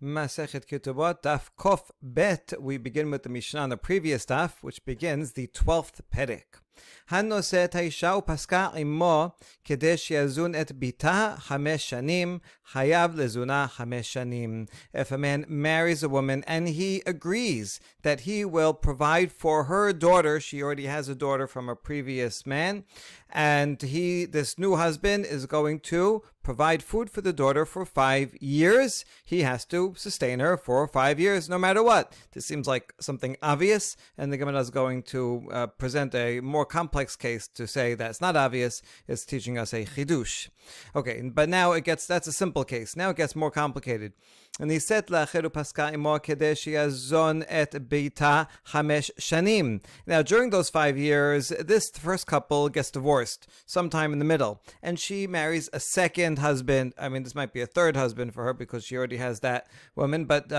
Masechet Ketubot, Daf Kof Bet. We begin with the Mishnah on the previous daf, which begins the 12th Perek. הנושא את האישה ופסקה עמו כדי שיזון את ביתה 5 שנים, חייב לזונה 5 שנים. If a man marries a woman and he agrees that he will provide for her daughter, she already has a daughter from a previous man, and this new husband is going to provide food for the daughter for 5 years, he has to sustain her for 5 years no matter what. This seems like something obvious, and the Gemara is going to present a more complex case to say that's not obvious. It's teaching us a chidush. Okay, but now that's a simple case. Now it gets more complicated. ונישאת לאחר ופסקה עמו כדי שיזון את ביתה 5 שנים. Now, during those 5 years, this first couple gets divorced sometime in the middle, and she marries a second husband. I mean, this might be a third husband for her because she already has that woman, but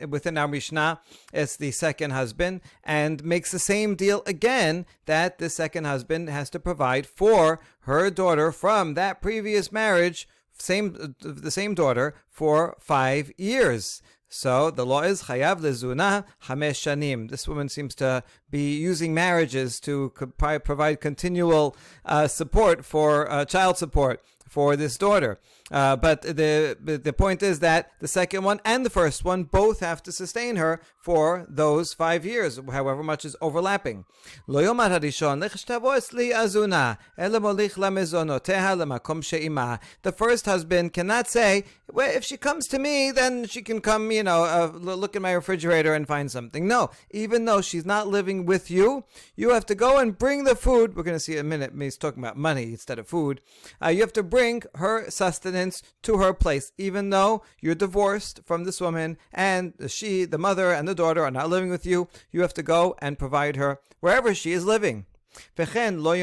within our Mishnah, it's the second husband, and makes the same deal again that the second husband has to provide for her daughter from that previous marriage, the same daughter, for 5 years. So the law is chayav lezuna 5 shanim. This woman seems to be using marriages to provide continual support for child support for this daughter. But the point is that the second one and the first one both have to sustain her for those 5 years, however much is overlapping. The first husband cannot say, well, if she comes to me, then she can come, look in my refrigerator and find something. No, even though she's not living with you, you have to go and bring the food. We're going to see in a minute, he's talking about money instead of food. You have to bring her sustenance to her place, even though you're divorced from this woman and she, the mother and the daughter, are not living with you. You have to go and provide her wherever she is living. And also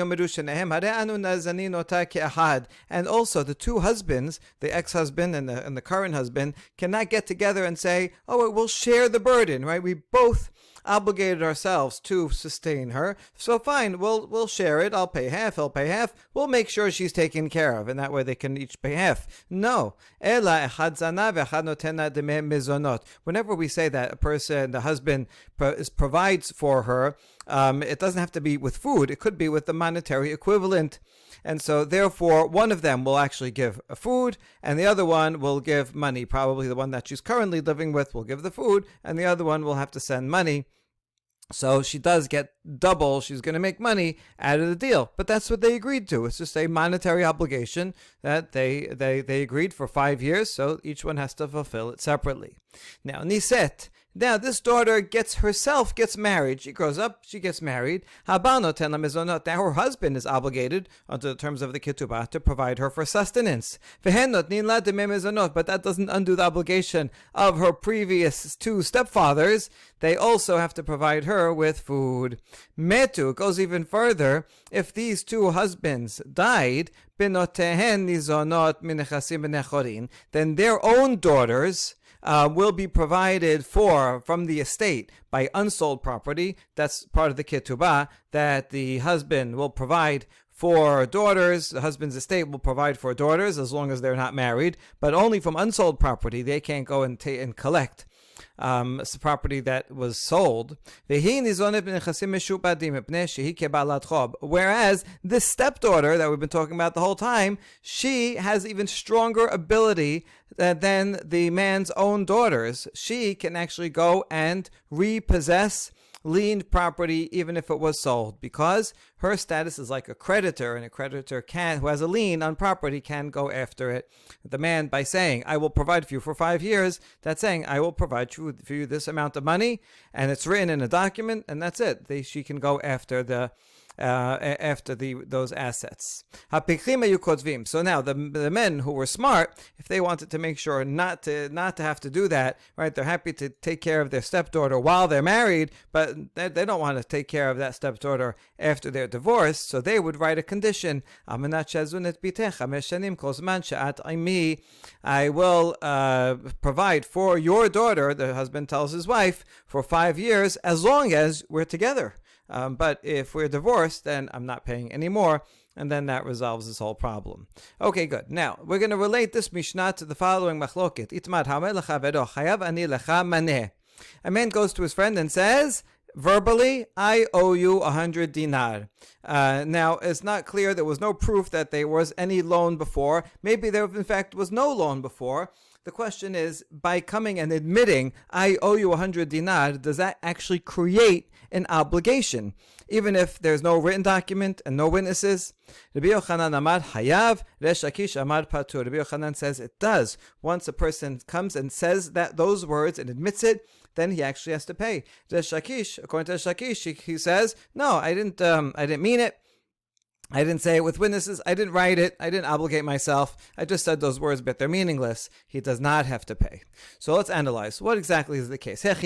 the two husbands, the ex-husband and the current husband, cannot get together and say, oh, we'll share the burden, right? We both obligated ourselves to sustain her, so fine, we'll share it. I'll pay half, he'll pay half. We'll make sure she's taken care of, and that way they can each pay half. No. Whenever we say that a person, the husband, provides for her, it doesn't have to be with food. It could be with the monetary equivalent. And so, therefore, one of them will actually give food, and the other one will give money. Probably the one that she's currently living with will give the food, and the other one will have to send money. So she does get double. She's going to make money out of the deal. But that's what they agreed to. It's just a monetary obligation that they agreed for 5 years, so each one has to fulfill it separately. Now, Niset. Now, this daughter gets married. She grows up, she gets married. Now, her husband is obligated, under the terms of the Ketubot, to provide her for sustenance. But that doesn't undo the obligation of her previous two stepfathers. They also have to provide her with food. Metu goes even further. If these two husbands died, then their own daughters will be provided for from the estate by unsold property. That's part of the ketubah, that the husband will provide for daughters. The husband's estate will provide for daughters as long as they're not married, but only from unsold property. They can't go and collect property that was sold. Whereas this stepdaughter that we've been talking about the whole time, she has even stronger ability than the man's own daughters. She can actually go and repossess liened property even if it was sold, because her status is like a creditor, and a creditor who has a lien on property can go after it. The man, by saying, I will provide for you for 5 years, that's saying, I will provide for you this amount of money, and it's written in a document, and that's it. She can go after those assets. So now the men who were smart, if they wanted to make sure not to have to do that, right? They're happy to take care of their stepdaughter while they're married, but they don't want to take care of that stepdaughter after they're divorced. So they would write a condition: I will provide for your daughter, the husband tells his wife, for 5 years as long as we're together. But if we're divorced, then I'm not paying any more. and then that resolves this whole problem. Okay, good. Now, we're going to relate this Mishnah to the following machloket. Itmar hameh lechavedo chayav ani lecha maneh. A man goes to his friend and says, verbally, I owe you 100 dinar. Now, it's not clear. There was no proof that there was any loan before. Maybe there, in fact, was no loan before. The question is, by coming and admitting, I owe you 100 dinar, does that actually create an obligation, even if there's no written document and no witnesses? Rabbi Yochanan amar hayav, Resh Lakish amar patur. Rabbi Yochanan says it does. Once a person comes and says those words and admits it, then he actually has to pay. Resh Lakish, according to Resh Lakish, he says, no, I didn't mean it. I didn't say it with witnesses. I didn't write it. I didn't obligate myself. I just said those words, but they're meaningless. He does not have to pay. So let's analyze. What exactly is the case? If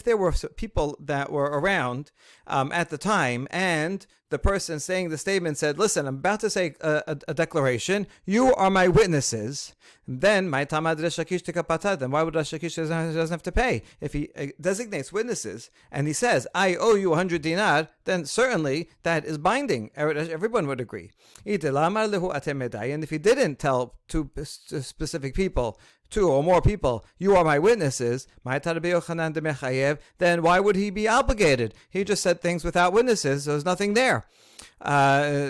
there were people that were around at the time, and the person saying the statement said, listen, I'm about to say a declaration. You are my witnesses. Then, my tamad Resh Lakish tekapatad. Then why would Resh Lakish doesn't have to pay? If he designates witnesses and he says, I owe you 100 dinar, then certainly that is binding. Everyone would agree. And if he didn't tell two specific people, two or more people, you are my witnesses, then why would he be obligated? He just said things without witnesses. There's nothing there.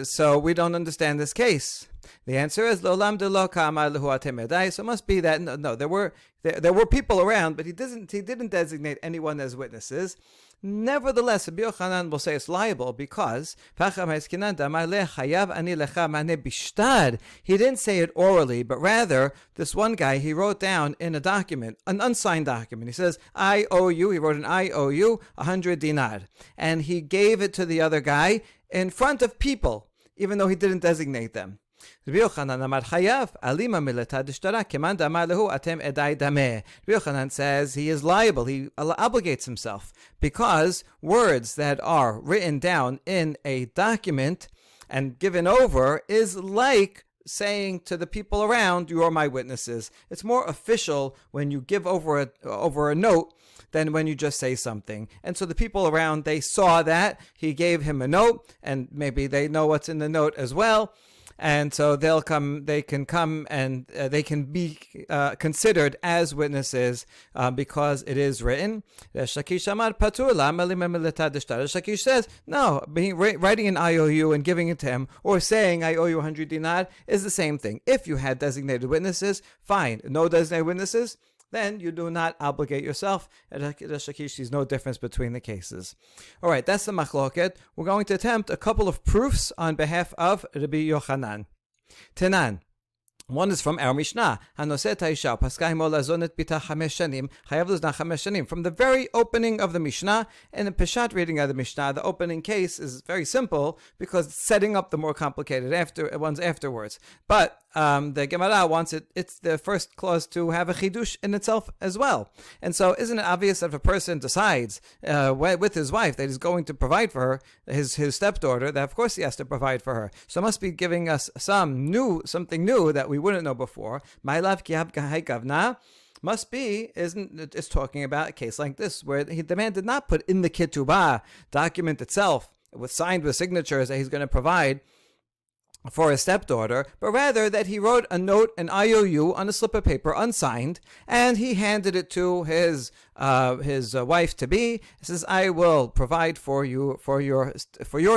So we don't understand this case. The answer is lolam de lo ka'amar lehu atem edai. So it must be that no, there were people around, but he didn't designate anyone as witnesses. Nevertheless, Rabbi Yochanan will say it's liable because he didn't say it orally, but rather this one guy, he wrote down in a document, an unsigned document. He says, I owe you, he wrote an I owe you 100 dinar. And he gave it to the other guy in front of people, even though he didn't designate them. Rabbi Yochanan says he is liable, he obligates himself, because words that are written down in a document and given over is like saying to the people around, you are my witnesses. It's more official when you give over a note than when you just say something. And so the people around, they saw that he gave him a note, and maybe they know what's in the note as well. And so they can come and they can be considered as witnesses because it is written. Resh Lakish says, no, writing an IOU and giving it to him, or saying I owe you 100 dinar, is the same thing. If you had designated witnesses, fine. No designated witnesses, then you do not obligate yourself. At Resh Lakish, there's no difference between the cases. All right, that's the machloket. We're going to attempt a couple of proofs on behalf of Rabbi Yochanan. Tenan. One is from our Mishnah. From the very opening of the Mishnah, and the Peshat reading of the Mishnah, the opening case is very simple because it's setting up the more complicated ones afterwards. But the Gemara wants it's the first clause to have a chidush in itself as well. And so isn't it obvious that if a person decides with his wife that he's going to provide for her, his stepdaughter, that of course he has to provide for her. So it must be giving us something new that we wouldn't know before. My love must be, it's talking about a case like this, where the man did not put in the Ketubot document itself, signed with signatures, that he's going to provide for his stepdaughter, but rather that he wrote a note, an IOU, on a slip of paper, unsigned, and he handed it to his wife-to-be. He says, I will provide for your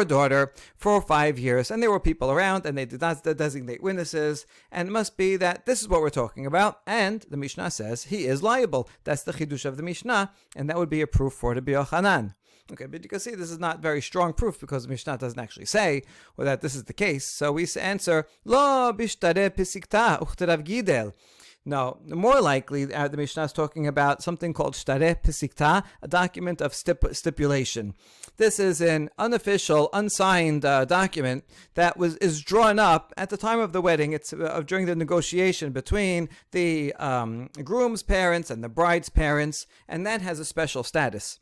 daughter for 5 years. And there were people around, and they did not designate witnesses, and it must be that this is what we're talking about, and the Mishnah says he is liable. That's the chidush of the Mishnah, and that would be a proof for Rabbi Yochanan. Okay, but you can see this is not very strong proof because the Mishnah doesn't actually say that this is the case. So we answer, Lo bishtare pisikta uchterav gidel. No, more likely, the Mishnah is talking about something called shtare pisikta, a document of stipulation. This is an unofficial, unsigned document that is drawn up at the time of the wedding. It's during the negotiation between the groom's parents and the bride's parents, and that has a special status.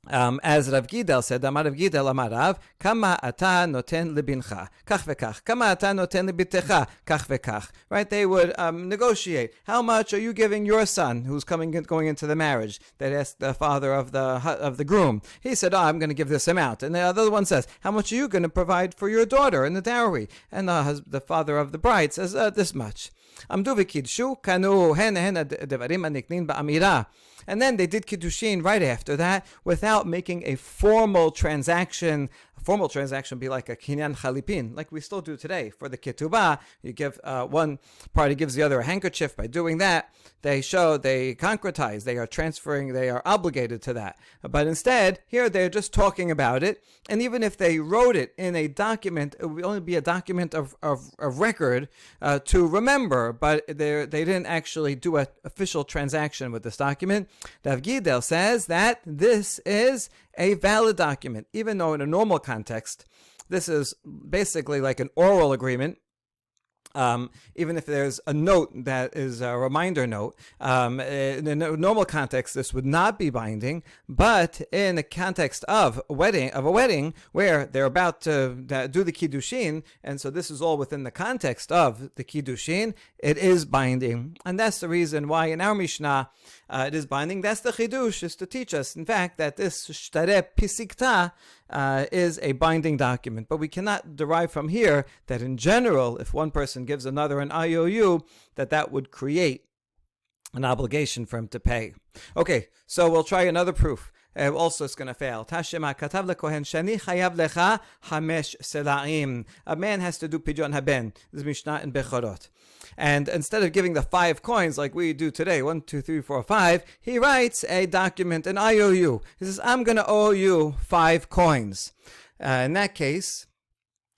As Rav Gidel said, Amar Rav Gidel Amar Rav, Kama ata noten libincha, kach vekach. Kama ata noten libitecha, kach vekach. Right? They would negotiate. How much are you giving your son, who's going into the marriage? They'd ask the father of the groom. He said, I'm going to give this amount. And the other one says, how much are you going to provide for your daughter in the dowry? And the father of the bride says, this much. Amdu v'kidshu kanu hen devarim aniknin ba'amira. And then they did kiddushin right after that without making a formal transaction. A formal transaction would be like a kinyan chalipin, like we still do today. For the ketubah, you give one party gives the other a handkerchief. By doing that, they concretize, they are transferring, they are obligated to that. But instead, here they're just talking about it. And even if they wrote it in a document, it would only be a document of record to remember, but they didn't actually do an official transaction with this document. Rav Gidel says that this is a valid document, even though in a normal context, this is basically like an oral agreement. Even if there's a note that is a reminder note, in a normal context, this would not be binding. But in the context of a wedding, where they're about to do the kiddushin, and so this is all within the context of the kiddushin, it is binding, and that's the reason why in our Mishnah it is binding. That's the chidush, is to teach us, in fact, that this shtareh pisikta is a binding document. But we cannot derive from here that in general, if one person gives another an IOU, that would create an obligation for him to pay. Okay, so we'll try another proof. Also, it's going to fail. Tashema katav lekohen shani chayav lecha hamesh selaim. A man has to do pidyon haben. This is Mishnah in Bechorot. And instead of giving the 5 coins like we do today, 1, 2, 3, 4, 5, he writes a document, an IOU. He says, I'm going to owe you 5 coins. In that case,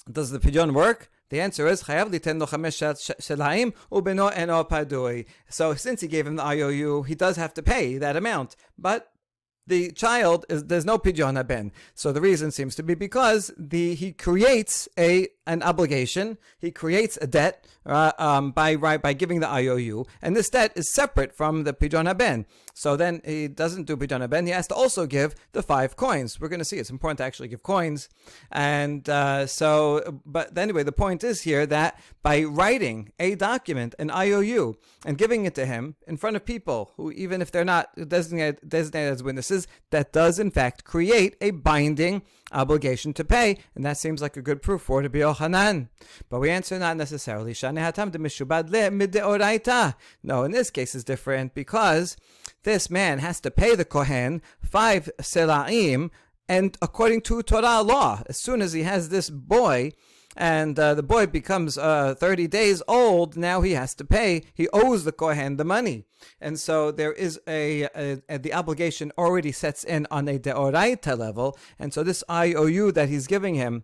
does the pidyon work? The answer is chayav liten lo chamesh shelaim ubeno eno padui. So since he gave him the IOU, he does have to pay that amount. But the child there's no pidyon haben. So the reason seems to be because he creates an obligation. He creates a debt by giving the IOU, and this debt is separate from the pidyon haben. So then he doesn't do pidyon haben. He has to also give the 5 coins. We're going to see it's important to actually give coins, and but anyway, the point is here that by writing a document, an IOU, and giving it to him in front of people who, even if they're not designated as witnesses, that does in fact create a binding obligation to pay, and that seems like a good proof for it to be Yochanan. But we answer not necessarily. No, in this case is different because this man has to pay the Kohen 5 selaim, and according to Torah law, as soon as he has this boy, and the boy becomes 30 days old, now he has to pay. He owes the Kohen the money. And so there is the obligation already sets in on a deoraita level. And so this IOU that he's giving him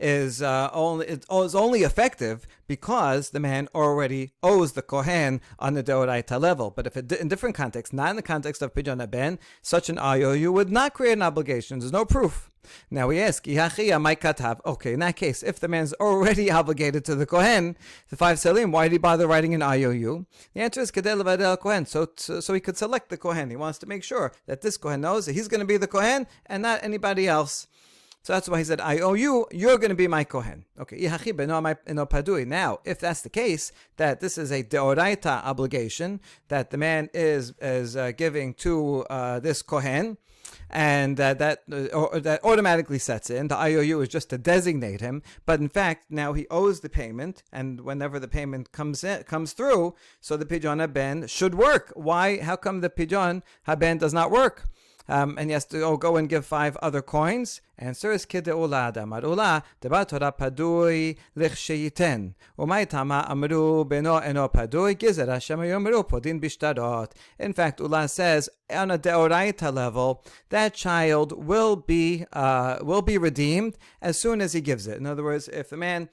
is only effective because the man already owes the Kohen on the deoraita level. But if in different contexts, not in the context of pidyon haben, such an IOU would not create an obligation. There's no proof. Now we ask, okay, in that case, if the man's already obligated to the Kohen, the 5 selim, why did he bother writing an IOU? The answer is kedei levadel Kohen, so he could select the Kohen. He wants to make sure that this Kohen knows that he's going to be the Kohen and not anybody else. So that's why he said, I owe you, you're going to be my Kohen. Okay, now, if that's the case, that this is a deoraita obligation that the man is giving to this Kohen, and that automatically sets in. The IOU is just to designate him, but in fact now he owes the payment, and whenever the payment comes through, so the pidyon haben should work. Why? How come the pidyon haben does not work? And he has to go and give 5 other coins. Answer is kide'ula damar ula debar Torah padui lichsheyiten umay tama amru beno eno padui gizera shema yomru podin bishtarot. In fact, Ula says on a deoraita level that child will be redeemed as soon as he gives it. In other words, if the man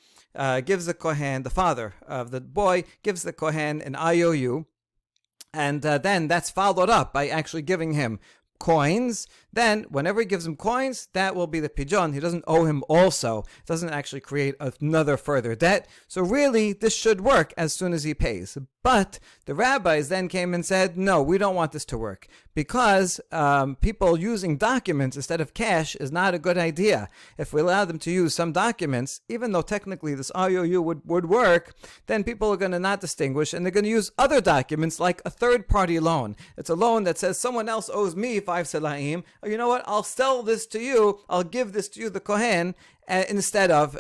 gives the Kohen, the father of the boy gives the Kohen an IOU, and then that's followed up by actually giving him coins, then whenever he gives him coins, that will be the pijon. He doesn't owe him also. It doesn't actually create another further debt. So really, this should work as soon as he pays. But the rabbis then came and said, no, we don't want this to work, because people using documents instead of cash is not a good idea. If we allow them to use some documents, even though technically this IOU would work, then people are going to not distinguish, and they're going to use other documents like a third-party loan. It's a loan that says someone else owes me 5 selaim. Oh, you know what? I'll sell this to you. I'll give this to you, the Kohen, instead of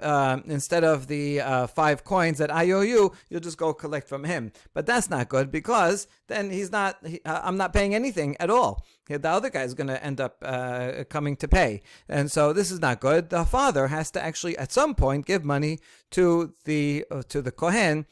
the 5 coins that I owe you. You'll just go collect from him. But that's not good, because then I'm not paying anything at all. The other guy is going to end up coming to pay. And so this is not good. The father has to actually at some point give money to the Kohen.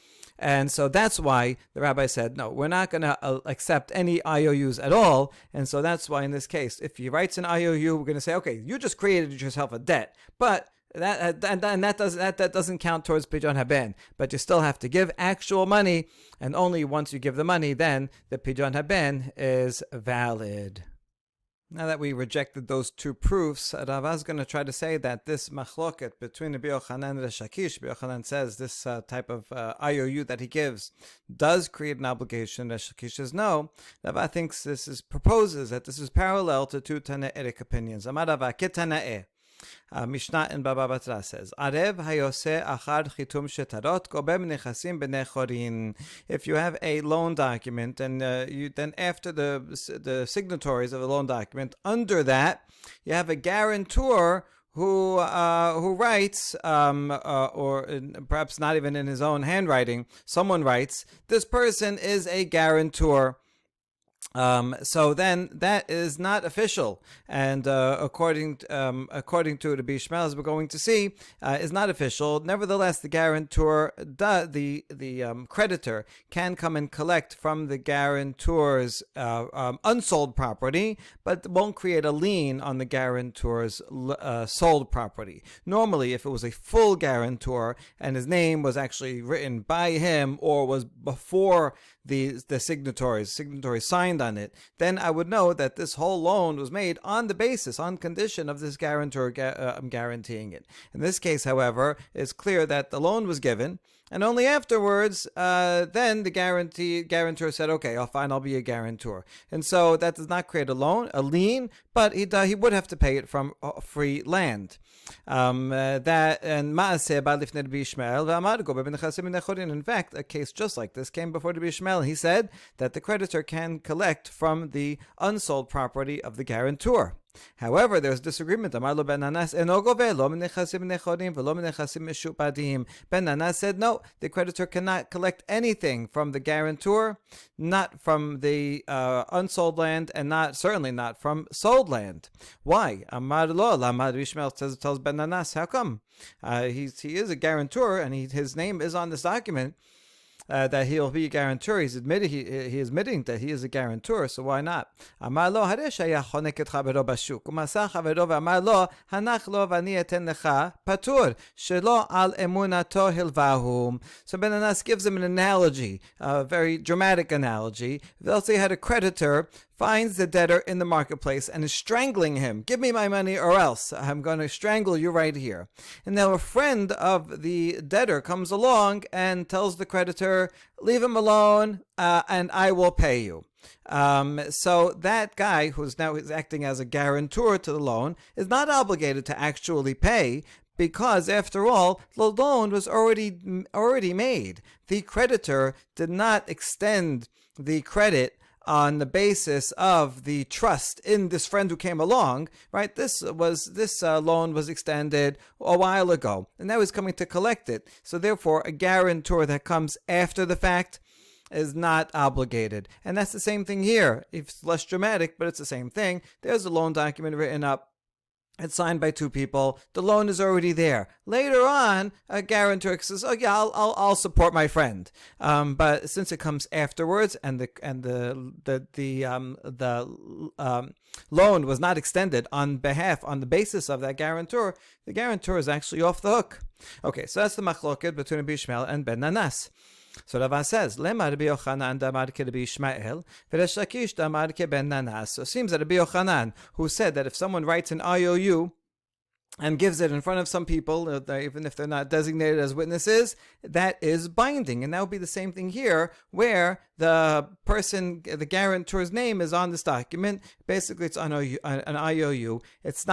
And so that's why the rabbi said, no, we're not going to accept any IOUs at all. And so that's why in this case, if he writes an IOU, we're going to say, okay, you just created yourself a debt, but that doesn't count towards Pijon Haben. But you still have to give actual money, and only once you give the money, then the Pijon Haben is valid. Now that we rejected those 2 proofs, Rava is going to try to say that this machloket between Rabbi Yochanan and Reish Lakish, Rabbi Yochanan says this type of IOU that he gives does create an obligation. Reish Lakish says no. Rava thinks proposes that this is parallel to 2 Tanaitic opinions. Amar Rava Ketanae. Mishnah in Baba Batra says, Arev hayose achad chitum shetarot gobem nechasim b'nechorin. If you have a loan document, and then after the signatories of the loan document, under that you have a guarantor who writes, or perhaps not even in his own handwriting, someone writes, this person is a guarantor. So then that is not official, and according to the Bishmel, as we're going to see, is not official. Nevertheless, the guarantor, the creditor, can come and collect from the guarantor's unsold property, but won't create a lien on the guarantor's sold property. Normally, if it was a full guarantor and his name was actually written by him or was before the signatories signed on it, then I would know that this whole loan was made on condition of this guarantor guaranteeing it. In this case, however, it's clear that the loan was given, and only afterwards, then the guarantor said, okay, I'll be a guarantor. And so that does not create a lien, but he would have to pay it from free land. In fact, a case just like this came before the Bishmel. He said that the creditor can collect from the unsold property of the guarantor. However, there's disagreement. Ben Nanas said, no, the creditor cannot collect anything from the guarantor, not from the unsold land, and certainly not from sold land. Why? Amar lo, Lamad Rishmel tells Ben Nanas, how come? He is a guarantor, and his name is on this document. That he'll be a guarantor. He's admitting that he is a guarantor, so why not? Amar lo, haresh haya chonek et chavero bashuk, umasa chavero ve'amar lo, hanach lo v'ani eten lecha patur, shelo al emunato hilvahu. So Ben Anas gives him an analogy, a very dramatic analogy. They'll say had a creditor finds the debtor in the marketplace and is strangling him. Give me my money or else I'm going to strangle you right here. And now a friend of the debtor comes along and tells the creditor, leave him alone and I will pay you. So that guy who's now acting as a guarantor to the loan is not obligated to actually pay, because after all, the loan was already made. The creditor did not extend the credit on the basis of the trust in this friend who came along, right? This loan was extended a while ago, and now he's coming to collect it. So therefore, a guarantor that comes after the fact is not obligated. And that's the same thing here. It's less dramatic, but it's the same thing. There's a loan document written up. It's signed by 2 people. The loan is already there. Later on, a guarantor says, "Oh yeah, I'll support my friend." But since it comes afterwards, and the loan was not extended on the basis of that guarantor, the guarantor is actually off the hook. Okay, so that's the machloket between Bishmel and Ben Nanas. So Rava says, Lema Rabbi Yochanan damar ke Rabbi Ishmael, v'Resh Lakish damar ke Ben Nanas. So it seems that Rabbi Yochanan, who said that if someone writes an IOU and gives it in front of some people, even if they're not designated as witnesses, that is binding. And that would be the same thing here, where the person, the guarantor's name is on this document. Basically, it's on an IOU. It's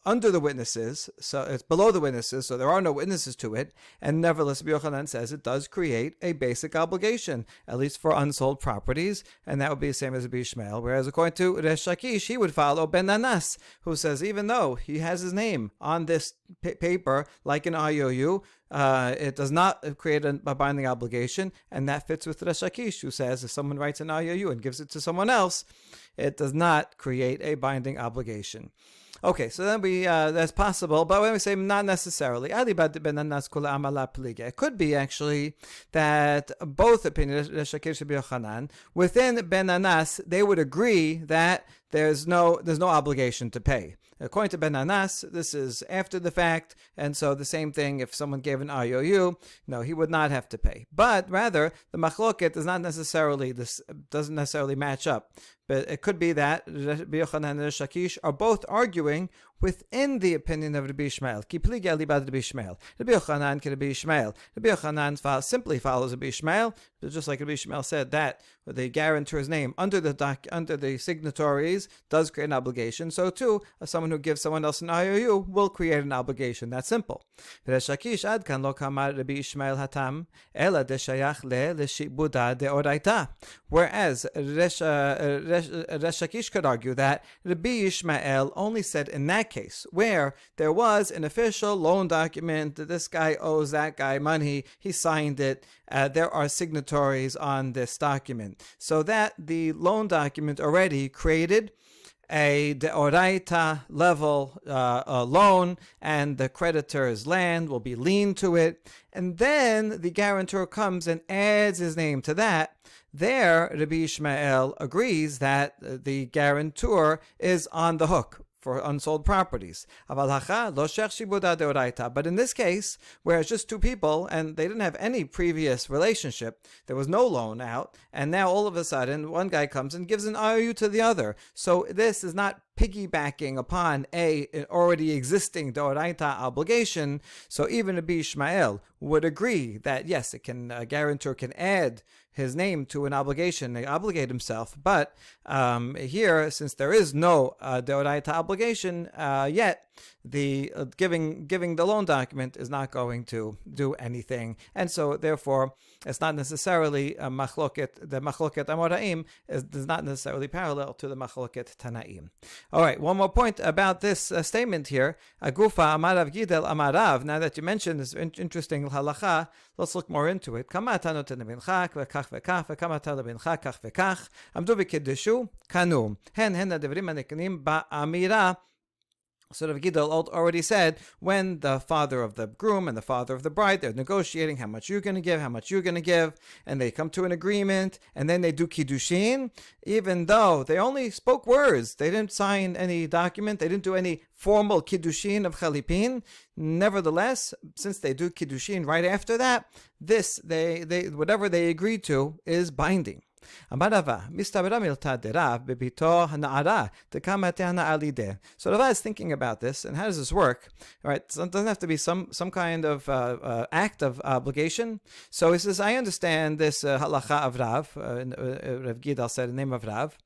under the witnesses, so it's below the witnesses, so there are no witnesses to it. And nevertheless, Rabbi Yochanan says it does create a basic obligation, at least for unsold properties, and that would be the same as Rabbi Ishmael. Whereas according to Resh Lakish, he would follow Ben Nanas, who says even though he has his name on this paper, like an IOU, it does not create a binding obligation, and that fits with Resh Lakish, who says if someone writes an IOU and gives it to someone else, it does not create a binding obligation. Okay, so then that's possible, but when we say not necessarily, it could be actually that both opinions, Resh Lakish and Rabbi Yochanan, within Ben Nanas, they would agree that there's no obligation to pay. According to Ben Nanas, this is after the fact, and so the same thing, if someone gave an IOU, no, he would not have to pay. But rather, the machloket doesn't necessarily match up. But it could be that Rabbi Yochanan and Resh Lakish are both arguing within the opinion of Rabbi Ishmael. Ki pligi alibad Rabbi Ishmael. Rabbi Yochanan ki Rabbi Ishmael. Rabbi Yochanan simply follows Rabbi Ishmael, just like Rabbi Ishmael said that the guarantor's name under the signatories does create an obligation. So too, someone who gives someone else an IOU will create an obligation. That's simple. Resh Lakish ad kan lo kamar Rabbi Ishmael hatam ela deshayach leshibuda deoraita. Whereas Resh Lakish could argue that Rabbi Ishmael only said in that case where there was an official loan document that this guy owes that guy money, he signed it, there are signatories on this document, so that the loan document already created a deoraita level loan, and the creditor's land will be lien to it, and then the guarantor comes and adds his name to that. There, Rabbi Ishmael agrees that the guarantor is on the hook for unsold properties. But in this case, where it's just two people and they didn't have any previous relationship, there was no loan out, and now all of a sudden one guy comes and gives an IOU to the other. So this is not piggybacking upon an already existing Doraita obligation. So even Rabbi Ishmael would agree that yes, a guarantor can add his name to an obligation, they obligate himself. But here, since there is no Deoraita obligation yet, the giving the loan document is not going to do anything, and so therefore it's not necessarily a machloket. The machloket Amoraim does not necessarily parallel to the machloket Tanaim. All right, one more point about this statement here. Agufa Amarav Gidel Amarav. Now that you mentioned this interesting halacha, let's look more into it. Kama tanot nebincha v'kach v'kach v'kama tanot nebincha kach v'kach amdu v'kiddushu kanu hen adevrim haniknim ba'amira. So Rav Gidel already said, when the father of the groom and the father of the bride, they're negotiating how much you're going to give, and they come to an agreement, and then they do kiddushin, even though they only spoke words. They didn't sign any document. They didn't do any formal kiddushin of chalipin. Nevertheless, since they do kiddushin right after that, they whatever they agreed to is binding. So Rava is thinking about this, and how does this work? All right, so it doesn't have to be some kind of act of obligation. So he says, I understand this halacha of Rav. Rav Gidal said the name of Rav.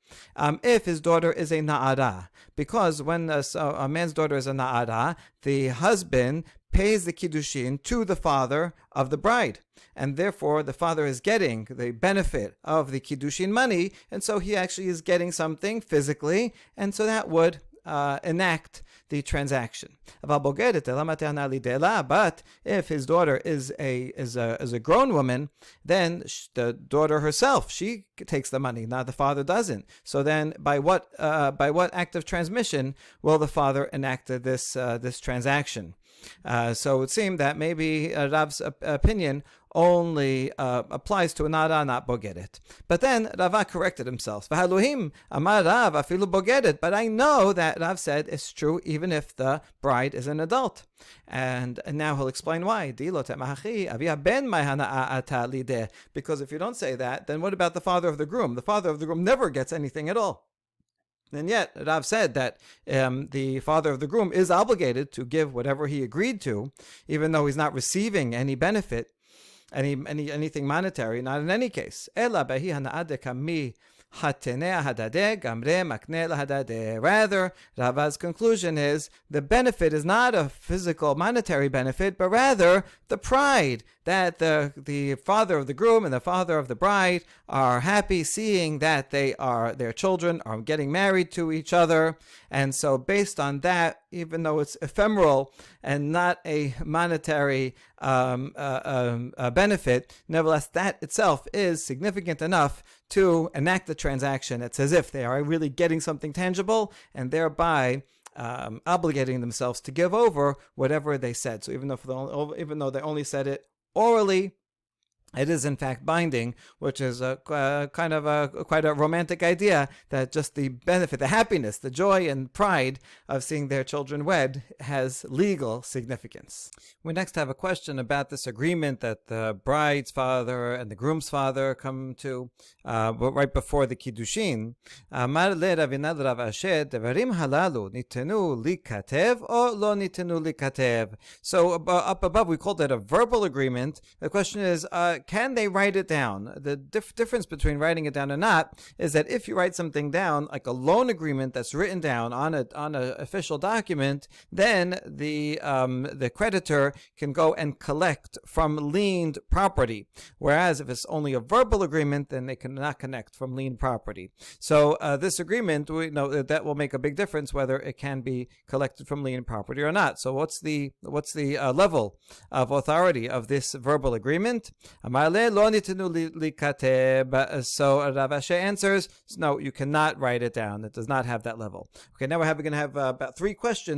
If his daughter is a na'ara, because when a man's daughter is a na'ara, the husband pays the kiddushin to the father of the bride, and therefore the father is getting the benefit of the kiddushin money, and so he actually is getting something physically, and so that would enact the transaction. But if his daughter is a grown woman, then the daughter herself, she takes the money, not the father doesn't. So then, by what act of transmission will the father enact this transaction? So it would seem that maybe Rav's opinion only applies to nara, not bogedet. But then Rava corrected himself. V'haluhim amar Rav afilu bogedet. But I know that Rav said it's true even if the bride is an adult. And now he'll explain why. Because if you don't say that, then what about the father of the groom? The father of the groom never gets anything at all. And yet, Rav said that the father of the groom is obligated to give whatever he agreed to, even though he's not receiving any benefit, anything monetary, not in any case. Rather, Rava's conclusion is the benefit is not a physical monetary benefit, but rather the pride that the father of the groom and the father of the bride are happy seeing that their children are getting married to each other. And so based on that, even though it's ephemeral and not a monetary benefit, nevertheless that itself is significant enough to enact the transaction. It's as if they are really getting something tangible and thereby obligating themselves to give over whatever they said. So even though they only said it orally, it is in fact binding, which is quite a romantic idea, that just the benefit, the happiness, the joy and pride of seeing their children wed has legal significance. We next have a question about this agreement that the bride's father and the groom's father come to right before the Kiddushin. Amar le Ravina Rav Asher, devarim halalu nitenu likatev or lo nitenu likatev. So up above we called it a verbal agreement. The question is, can they write it down? The difference between writing it down and not is that if you write something down, like a loan agreement that's written down on an official document, then the creditor can go and collect from liened property. Whereas if it's only a verbal agreement, then they cannot collect from liened property. So this agreement, we know that will make a big difference whether it can be collected from liened property or not. So what's the level of authority of this verbal agreement? So Rav Asher answers, no, you cannot write it down. It does not have that level. Okay, now we're going to have about 3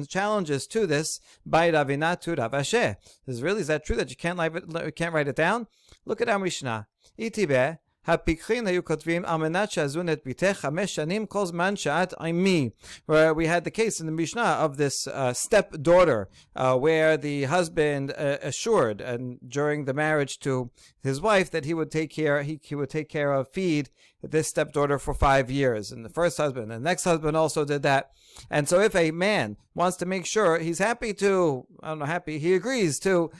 challenges to this by Ravina to Rav Asher. Is that true that you can't write it down? Look at our Mishnah. Itibeh. Hapikhin hayu kotvim al menat shazun et bitech 5 shanim kol zman she'at imi. Where we had the case in the Mishnah of this stepdaughter, where the husband assured, and during the marriage to his wife, that he would take care of feed this stepdaughter for 5 years. And the first husband and the next husband also did that. And so if a man wants to make sure he agrees to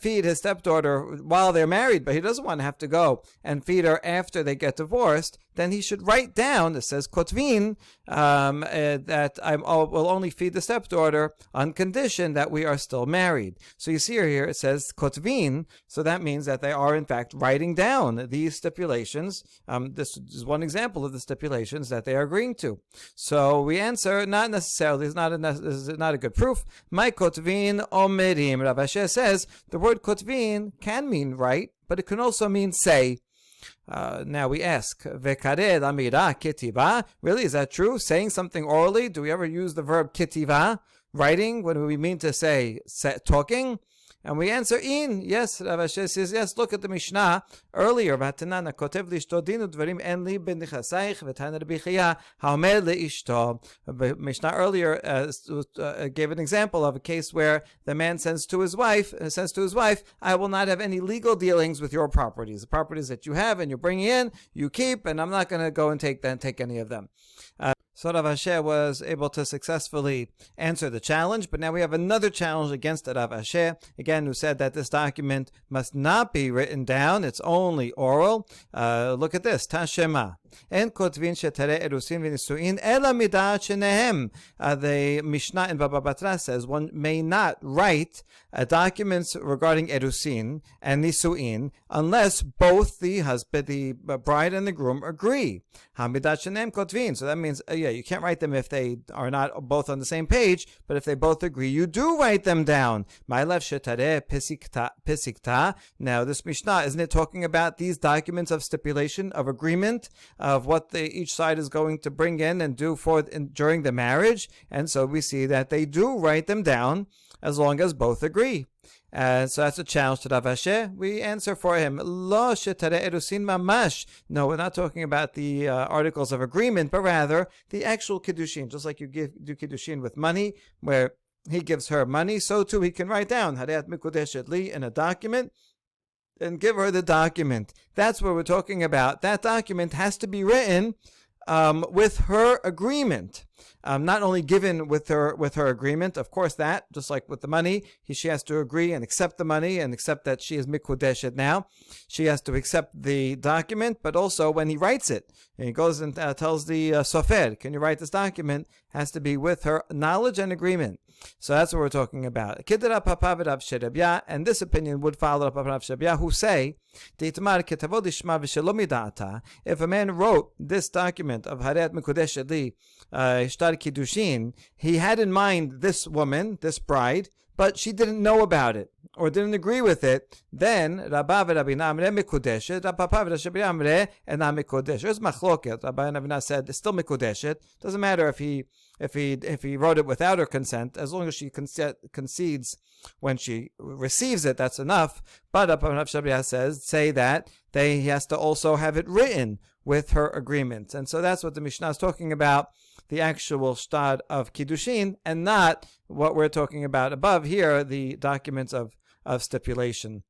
feed his stepdaughter while they're married, but he doesn't want to have to go and feed her after they get divorced, then he should write down, it says kotvin, that I will only feed the stepdaughter on condition that we are still married. So you see here it says kotvin, so that means that they are in fact writing down these stipulations. This is one example of the stipulations that they are agreeing to. So we answer, not necessarily, is not a good proof. My kotvin omerim. Rav Asher says the word kotvin can mean write, but it can also mean say. Now we ask, vekared amira ketiva. Really, is that true? Saying something orally? Do we ever use the verb ketiva, writing, when we mean to say talking? And we answer in, yes. Rav Asher says, yes, look at the Mishnah earlier. Mishnah earlier gave an example of a case where the man says to his wife, I will not have any legal dealings with your properties. The properties that you have and you're bringing in, you keep, and I'm not going to go and take any of them. So Rav Asher was able to successfully answer the challenge, but now we have another challenge against Rav Asher, again, who said that this document must not be written down, it's only oral. Look at this, Tashema. En kotvin shetere erusin v'nisuin ela midat shenehem. The Mishnah in Baba Batra says one may not write documents regarding erusin and nisuin unless both the husband, the bride and the groom agree. Hamidat shenehem kotvin. So that means, you can't write them if they are not both on the same page, but if they both agree, you do write them down. Ma'alev shetere pisikta. Now this Mishnah, isn't it talking about these documents of stipulation, of agreement, of what each side is going to bring in and do during the marriage? And so we see that they do write them down as long as both agree. And so that's a challenge to Rav Ashi. We answer for him. Lo shetare erusin mamash. No, we're not talking about the articles of agreement, but rather the actual kiddushin. Just like you do kiddushin with money, where he gives her money, so too he can write down Hareat Mikudeshet Li in a document and give her the document. That's what we're talking about. That document has to be written with her agreement. Not only given with her agreement, of course, that just like with the money, she has to agree and accept the money and accept that she is mikudeshet now. She has to accept the document, but also when he writes it, and he goes and tells the sofer, "Can you write this document?" Has to be with her knowledge and agreement. So that's what we're talking about. And this opinion would follow Rav Papa Rav Shebya, who say, if a man wrote this document of Hareat Mikudeshet Li, Shtar Kiddushin, he had in mind this woman, this bride, but she didn't know about it or didn't agree with it, then Rabba v'Rabina Amre Mikudeshet, Rabba Papa Rav Shebya Amre ena Mikudeshet. There's machloket. Rabba and Ravina said it's still Mikudeshet. Doesn't matter if he wrote it without her consent, as long as she concedes when she receives it, that's enough. But Rav Shebya say that he has to also have it written with her agreement. And so that's what the Mishnah is talking about, the actual shtar of Kiddushin, and not what we're talking about above here, the documents of stipulation.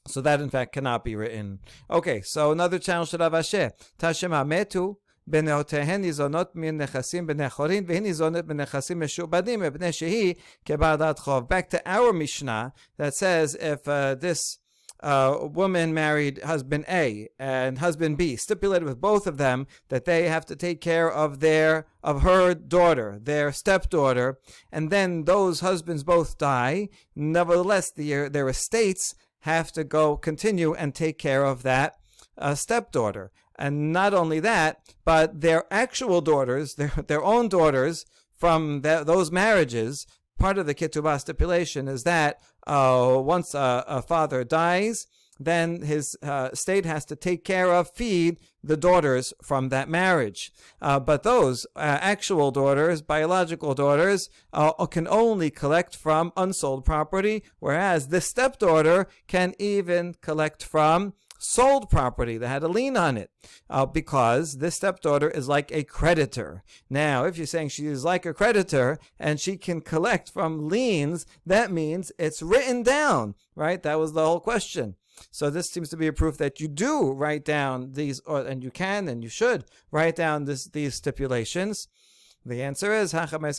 So that in fact cannot be written. Okay, so another challenge to Rav Ashi. Tashema metu בנאותיהן ניזונות מנכסים בני חורין והיא ניזונת מנכסים משועבדים מפני שהיא כבעלת חוב. Back to our Mishnah that says if this woman married husband A and husband B, stipulated with both of them that they have to take care of her daughter, their stepdaughter, and then those husbands both die, nevertheless their estates have to continue and take care of that stepdaughter. And not only that, but their actual daughters, their own daughters from those marriages, part of the Ketubot stipulation is that once a father dies, then his state has to take care of, feed the daughters from that marriage. But those actual daughters, biological daughters, can only collect from unsold property, whereas the stepdaughter can even collect from sold property that had a lien on it, because this stepdaughter is like a creditor. Now, if you're saying she is like a creditor and she can collect from liens, that means it's written down, right? That was the whole question. So this seems to be a proof that you do write down these, and you can and you should write down these stipulations. The answer is no, we're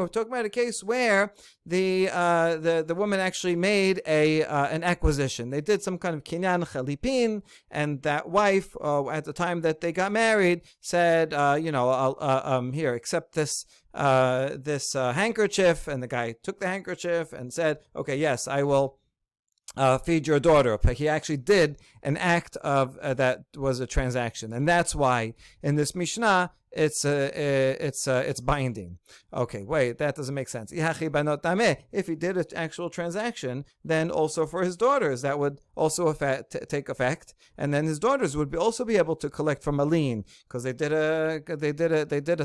talking about a case where the woman actually made an acquisition. They did some kind of kinyan chalipin, and that wife at the time that they got married said, here, accept this handkerchief, and the guy took the handkerchief and said, okay, yes, I will feed your daughter. But he actually did an act of that was a transaction, and that's why in this Mishnah it's binding. Okay, wait, that doesn't make sense. If he did an actual transaction, then also for his daughters that would also take effect, and then his daughters would also be able to collect from a lien because they did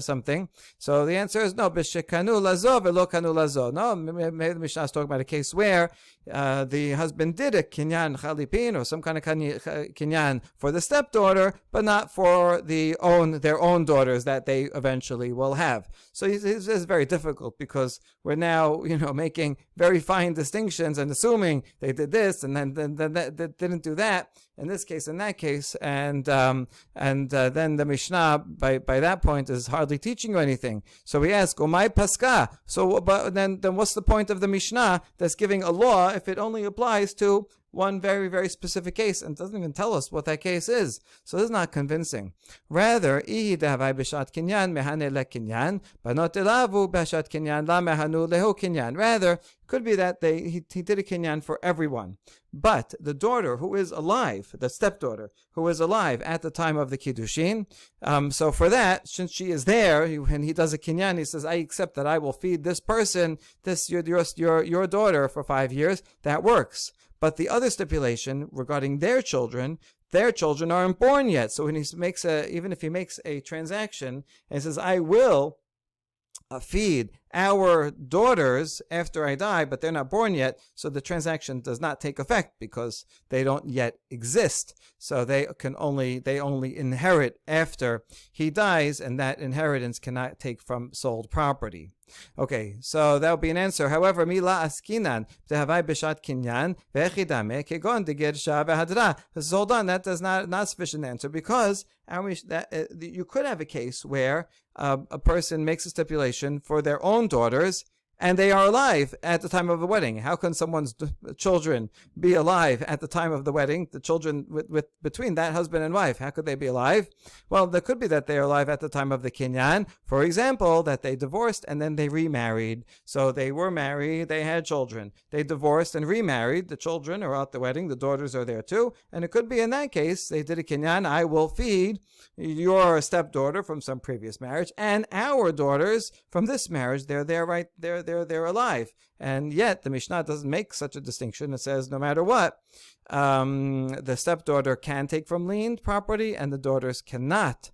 something. So the answer is no. B'shekanu lazo velo kanu lazo. No, maybe the Mishnah is talking about a case where the husband did a kinyan chalipin or some kind of kinyan for the stepdaughter, but not for their own daughters that they eventually will have. So it's very difficult because we're now, making very fine distinctions and assuming they did this and then they didn't do that in this case, in that case, and then the Mishnah by that point is hardly teaching you anything. So we ask, Omai Paska. So, but then what's the point of the Mishnah that's giving a law if it only applies to one very, very specific case and doesn't even tell us what that case is? So this is not convincing. Rather, it could be that he did a kinyan for everyone. But the daughter who is alive, the stepdaughter who is alive at the time of the Kiddushin, so for that, since she is there, when he does a kinyan, he says, I accept that I will feed this person, your daughter for 5 years. That works. But the other stipulation regarding their children aren't born yet. So when he even if he makes a transaction and says, I will feed our daughters after I die, but they're not born yet, so the transaction does not take effect because they don't yet exist. So they only inherit after he dies, and that inheritance cannot take from sold property. Okay, so that would be an answer. However, mila askinan tehavai bishat kinyan ve'echidame kegon degersha ve'hadra. So hold on, that is not sufficient answer, because you could have a case where a person makes a stipulation for their own daughters, and they are alive at the time of the wedding. How can someone's children be alive at the time of the wedding? The children between that husband and wife, how could they be alive? Well, there could be that they are alive at the time of the kinyan. For example, that they divorced and then they remarried. So they were married, they had children. They divorced and remarried. The children are at the wedding. The daughters are there too. And it could be in that case, they did a kinyan. I will feed your stepdaughter from some previous marriage and our daughters from this marriage. They're alive. And yet the Mishnah doesn't make such a distinction. It says no matter what, the stepdaughter can take from liened property and the daughters cannot.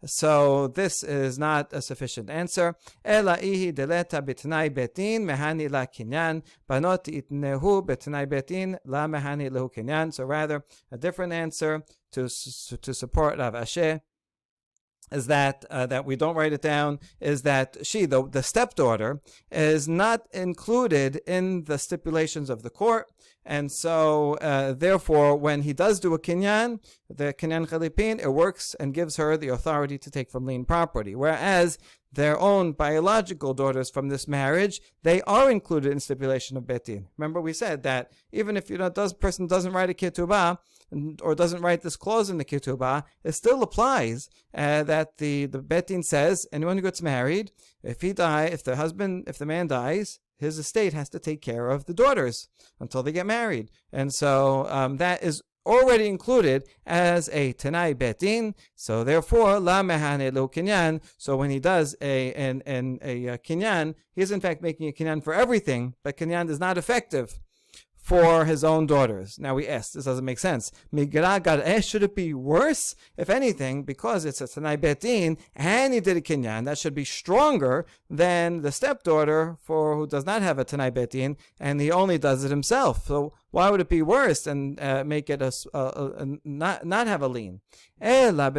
So this is not a sufficient answer. Ela ihi deleta betnai betin mehani la kinyan banot itnehu betnai betin la mehani lehu kinyan. So rather, a different answer to support Rav Asher is that we don't write it down, is that she, the stepdaughter, is not included in the stipulations of the court. And so, therefore, when he does do a kinyan, the kinyan chalipin, it works and gives her the authority to take from lien property. Whereas their own biological daughters from this marriage, they are included in stipulation of betin. Remember, we said that even if person doesn't write a ketubah, or doesn't write this clause in the ketubah, it still applies that the betin says anyone who gets married, if the man dies, his estate has to take care of the daughters until they get married. And so that is already included as a Tanai Betin. So therefore, La Mehane Lo Kinyan. So when he does a Kinyan, he is in fact making a Kinyan for everything, but Kinyan is not effective for his own daughters. Now we ask, this doesn't make sense. Should it be worse? If anything, because it's a Tanai Betin and he did a Kinyan, that should be stronger than the stepdaughter who does not have a Tanai Betin and he only does it himself. So why would it be worse and make it not have a lien? Rather,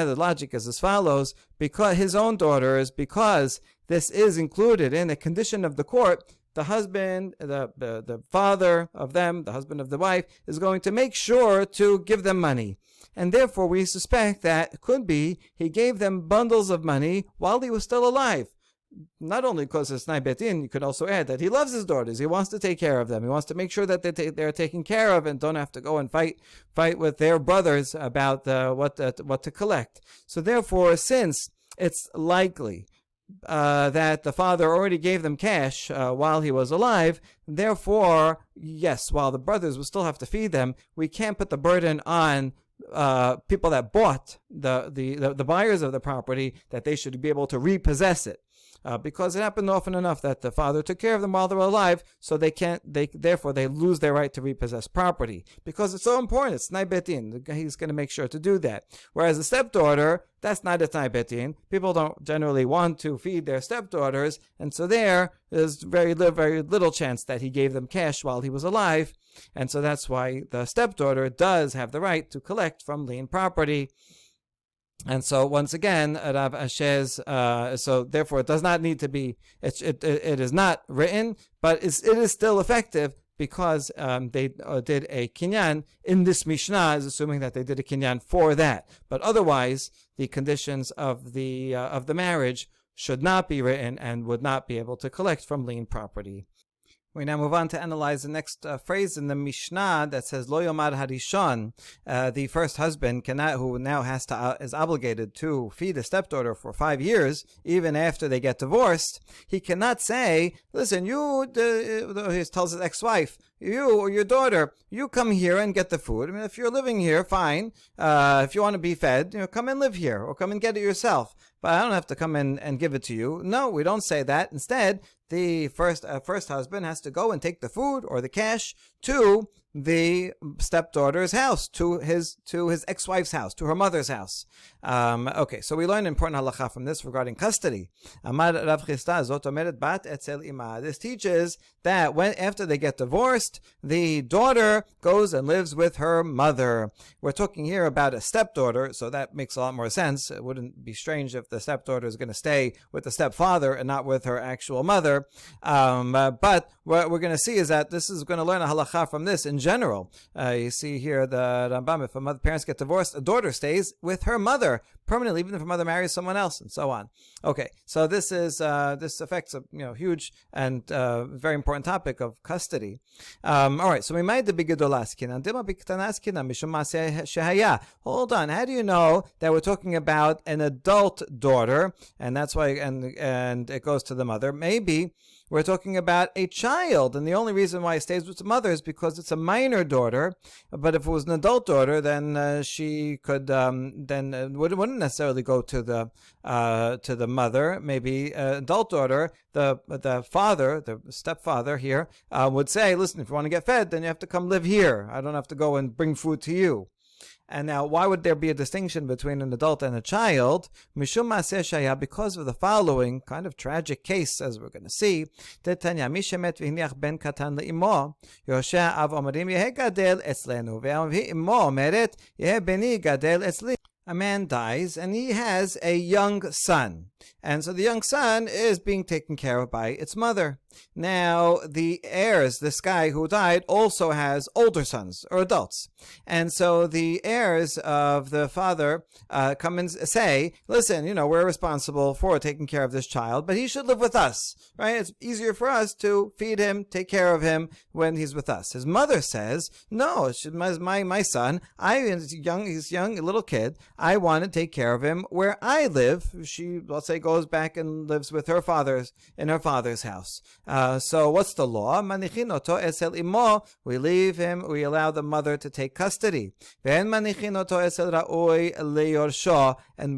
the logic is as follows: because his own daughters, because this is included in a condition of the court, the husband, the father of them, the husband of the wife, is going to make sure to give them money. And therefore, we suspect that it could be he gave them bundles of money while he was still alive. Not only because it's Tanai Betin, you could also add that he loves his daughters. He wants to take care of them. He wants to make sure that they're taken care of and don't have to go and fight with their brothers about what to collect. So therefore, since it's likely that the father already gave them cash while he was alive, therefore, yes, while the brothers will still have to feed them, we can't put the burden on people that bought the buyers of the property, that they should be able to repossess it. Because it happened often enough that the father took care of them while they were alive, so therefore they lose their right to repossess property. Because it's so important, it's Tanai Betin. He's going to make sure to do that. Whereas the stepdaughter, that's not a Tanai Betin. People don't generally want to feed their stepdaughters, and so there's very little chance that he gave them cash while he was alive. And so that's why the stepdaughter does have the right to collect from lien property. And so once again, Rav Asher's, so therefore it does not need to be, it is not written, but it is still effective because they did a kinyan in this Mishnah, is assuming that they did a kinyan for that. But otherwise, the conditions of the marriage should not be written and would not be able to collect from lien property. We now move on to analyze the next phrase in the Mishnah that says Lo Yomar Harishon. The first husband who now is obligated to feed a stepdaughter for 5 years, even after they get divorced. He cannot say, "Listen, he tells his ex-wife, you or your daughter, you come here and get the food. I mean, if you're living here, fine. If you want to be fed, come and live here, or come and get it yourself. But I don't have to come in and give it to you." No, we don't say that. Instead, the first husband has to go and take the food or the cash to the stepdaughter's house, to his ex-wife's house, to her mother's house. Okay, so we learn an important halacha from this regarding custody. This teaches that after they get divorced, the daughter goes and lives with her mother. We're talking here about a stepdaughter, so that makes a lot more sense. It wouldn't be strange if the stepdaughter is going to stay with the stepfather and not with her actual mother. But what we're going to see is that this is going to learn a halacha from this in general. You see here the Rambam, if parents get divorced, a daughter stays with her mother permanently, even if her mother marries someone else, and so on. Okay, so this affects a huge and very important topic of custody. All right, so we made the bigedolaskin. Hold on, how do you know that we're talking about an adult daughter, and that's why and it goes to the mother? Maybe we're talking about a child, and the only reason why it stays with the mother is because it's a minor daughter. But if it was an adult daughter, then she could wouldn't necessarily go to the mother. Maybe adult daughter, the father, the stepfather here, would say, "Listen, if you want to get fed, then you have to come live here. I don't have to go and bring food to you." And now, why would there be a distinction between an adult and a child? Mishum Maaseh Shaya, because of the following kind of tragic case, as we're going to see. Tetanya, Mishemet v'hiniach ben katan le'imo, Yoshea av omerim yehe gadel etzlenu, ve'amvi imo omeret yehe beni gadel etzli. A man dies and he has a young son. And so the young son is being taken care of by its mother. Now, the heirs, this guy who died, also has older sons, or adults. And so the heirs of the father come and say, "Listen, we're responsible for taking care of this child, but he should live with us, right? It's easier for us to feed him, take care of him when he's with us." His mother says, "No, my son, he's young, a little kid. I want to take care of him where I live." She, let's say, goes back and lives with her in her father's house. So what's the law? We leave him, we allow the mother to take custody. And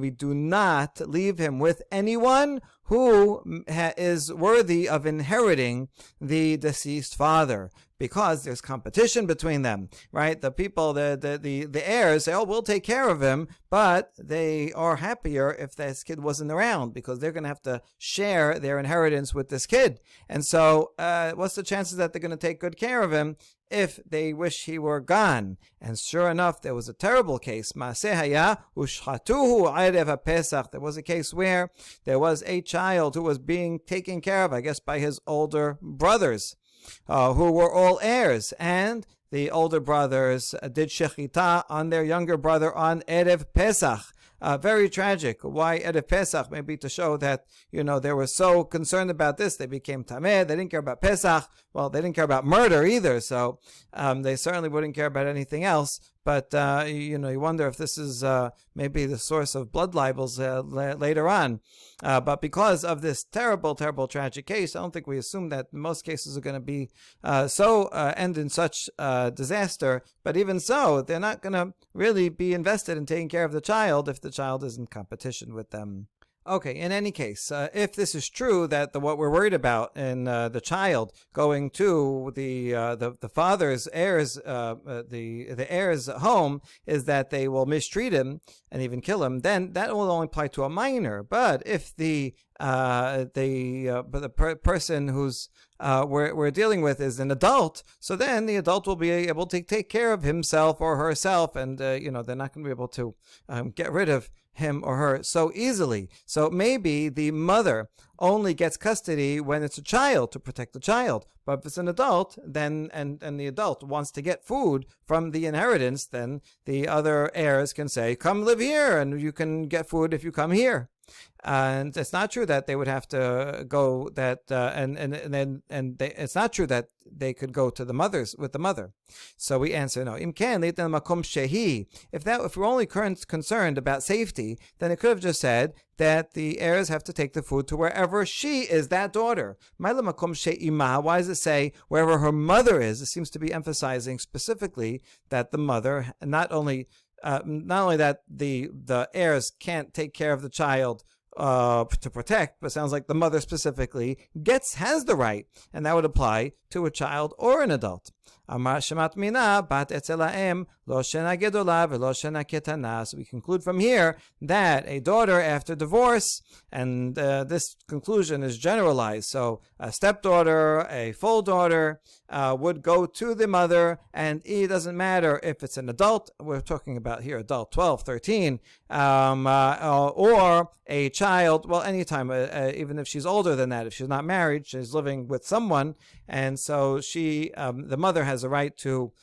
we do not leave him with anyone who is worthy of inheriting the deceased father, because there's competition between them, right? The people, the heirs say, "Oh, we'll take care of him," but they are happier if this kid wasn't around, because they're going to have to share their inheritance with this kid. And so, what's the chances that they're going to take good care of him if they wish he were gone? And sure enough, there was a terrible case. There was a case where there was a child who was being taken care of, I guess, by his older brothers, who were all heirs, and the older brothers did shechita on their younger brother on Erev Pesach. Very tragic. Why Erev Pesach? Maybe to show that, they were so concerned about this, they became tameh. They didn't care about Pesach. Well, they didn't care about murder either, so they certainly wouldn't care about anything else. But, you wonder if this is maybe the source of blood libels later on. But because of this terrible, terrible, tragic case, I don't think we assume that most cases are going to be end in such disaster. But even so, they're not going to really be invested in taking care of the child if the child is in competition with them. Okay, in any case, if this is true, that what we're worried about in the child going to the father's heirs, the heirs' home, is that they will mistreat him and even kill him, then that will only apply to a minor. But if the person who's we're dealing with is an adult, so then the adult will be able to take care of himself or herself, and they're not going to be able to get rid of him or her so easily. So maybe the mother only gets custody when it's a child, to protect the child. But if it's an adult, then and the adult wants to get food from the inheritance, then the other heirs can say, "Come live here, and you can get food if you come here." And it's not true that they would have to go it's not true that they could go to the mother. So we answer no. If we're only concerned about safety, then it could have just said that the heirs have to take the food to wherever she is, that daughter. Why does it say wherever her mother is? It seems to be emphasizing specifically that the mother, not only that the heirs can't take care of the child to protect, but sounds like the mother specifically has the right, and that would apply to a child or an adult. Amar shemat mina bat etzel ha'em lo shena gedola velo shena ketana. So we conclude from here that a daughter after divorce, and this conclusion is generalized, so a stepdaughter, a full daughter, would go to the mother, and it doesn't matter if it's an adult, we're talking about here adult 12, 13, or a child, well, anytime, even if she's older than that, if she's not married, she's living with someone, and so the mother has a right to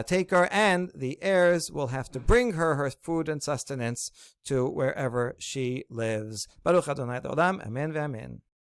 take her, and the heirs will have to bring her food and sustenance to wherever she lives. Baruch Adonai Olam, Amen ve'amen.